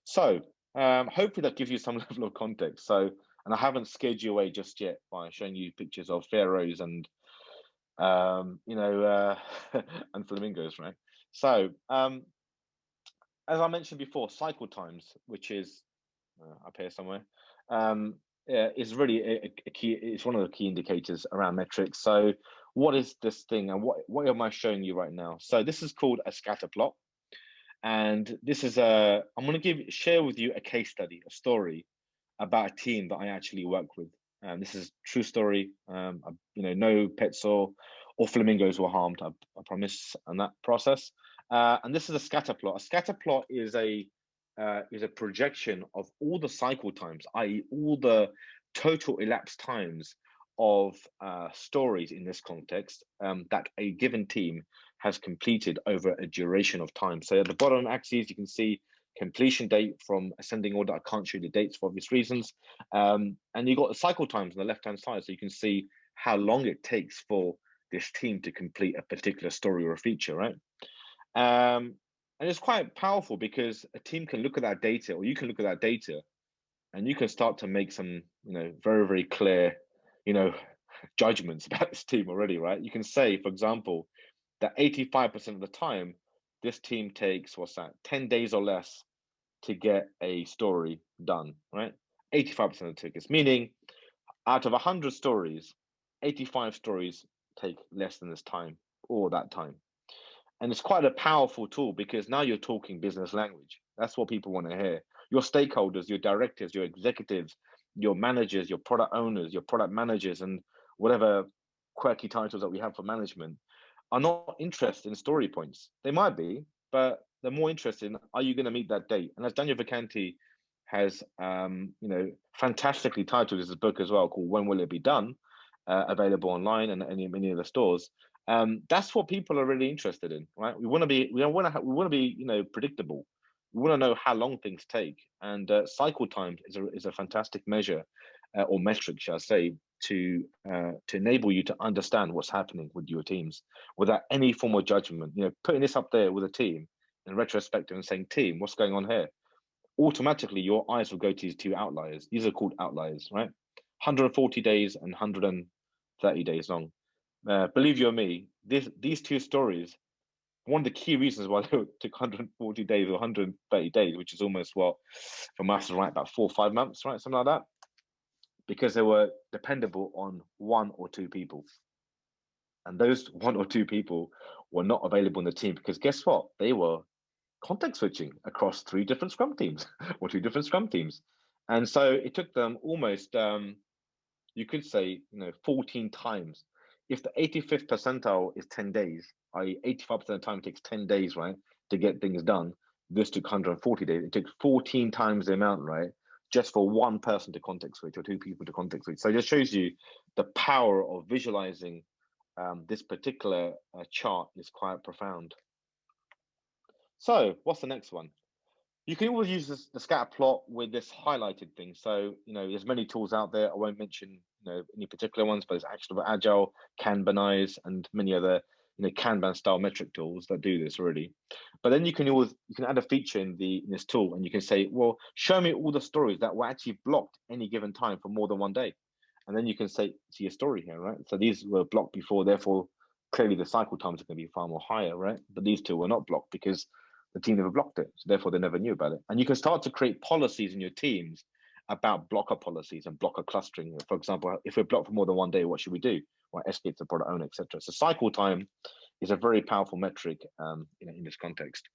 So hopefully that gives you some level of context. So, and I haven't scared you away just yet by showing you pictures of pharaohs and you know and flamingos, right? So as I mentioned before, cycle times, which is up here somewhere, um, yeah, is really a key. It's one of the key indicators around metrics. So, what is this thing, and what am I showing you right now? So, this is called a scatter plot, and this is a. I'm going to share with you a case study, a story about a team that I actually work with. And this is true story. No pets or flamingos were harmed. I promise on that process. And this is a scatter plot. A scatter plot is a projection of all the cycle times, i.e., all the total elapsed times of stories in this context that a given team has completed over a duration of time. So at the bottom axis, you can see completion date from ascending order. I can't show you the dates for obvious reasons. And you've got the cycle times on the left-hand side, so you can see how long it takes for this team to complete a particular story or a feature, right? And it's quite powerful because a team can look at that data, or you can look at that data, and you can start to make some, very, very clear, you know, judgments about this team already, right? You can say, for example, that 85% of the time, this team takes, 10 days or less to get a story done, right? 85% of the tickets, meaning out of 100 stories, 85 stories take less than this time or that time. And it's quite a powerful tool because now you're talking business language. That's what people want to hear. Your stakeholders, your directors, your executives, your managers, your product owners, your product managers, and whatever quirky titles that we have for management are not interested in story points. They might be, but they're more interested in, are you going to meet that date? And as Daniel Vacanti has, fantastically titled his book as well, called "When Will It Be Done," available online and many of the stores. That's what people are really interested in, right? We want to be predictable. We want to know how long things take, and cycle time is a fantastic measure or metric, shall I say, to enable you to understand what's happening with your teams without any form of judgment. Putting this up there with a team in retrospective and saying, "Team, what's going on here?" Automatically, your eyes will go to these two outliers. These are called outliers, right? 140 days and 130 days long. Believe you or me, these two stories, one of the key reasons why they took 140 days or 130 days, which is almost what, from us, right, about 4 or 5 months, right, something like that, because they were dependable on one or two people. And those one or two people were not available in the team because guess what? They were context switching across three different Scrum teams or two different Scrum teams. And so it took them almost, you could say, 14 times. If the 85th percentile is 10 days, i.e., 85% of the time it takes 10 days, right, to get things done, this took 140 days. It took 14 times the amount, right, just for one person to context switch or two people to context switch. So it just shows you the power of visualizing this particular chart is quite profound. So what's the next one? You can always use the scatter plot with this highlighted thing. So, there's many tools out there. I won't mention, any particular ones, but there's Agile, Kanbanize, and many other, Kanban style metric tools that do this already. But then you can add a feature in this tool, and you can say, well, show me all the stories that were actually blocked any given time for more than one day. And then you can say, see a story here, right? So these were blocked before, therefore, clearly the cycle times are going to be far more higher, right? But these two were not blocked because the team never blocked it, so therefore they never knew about it. And you can start to create policies in your teams about blocker policies and blocker clustering. For example, if we're blocked for more than one day, what should we do? Well, escalate to product owner, etc. So cycle time is a very powerful metric in this context.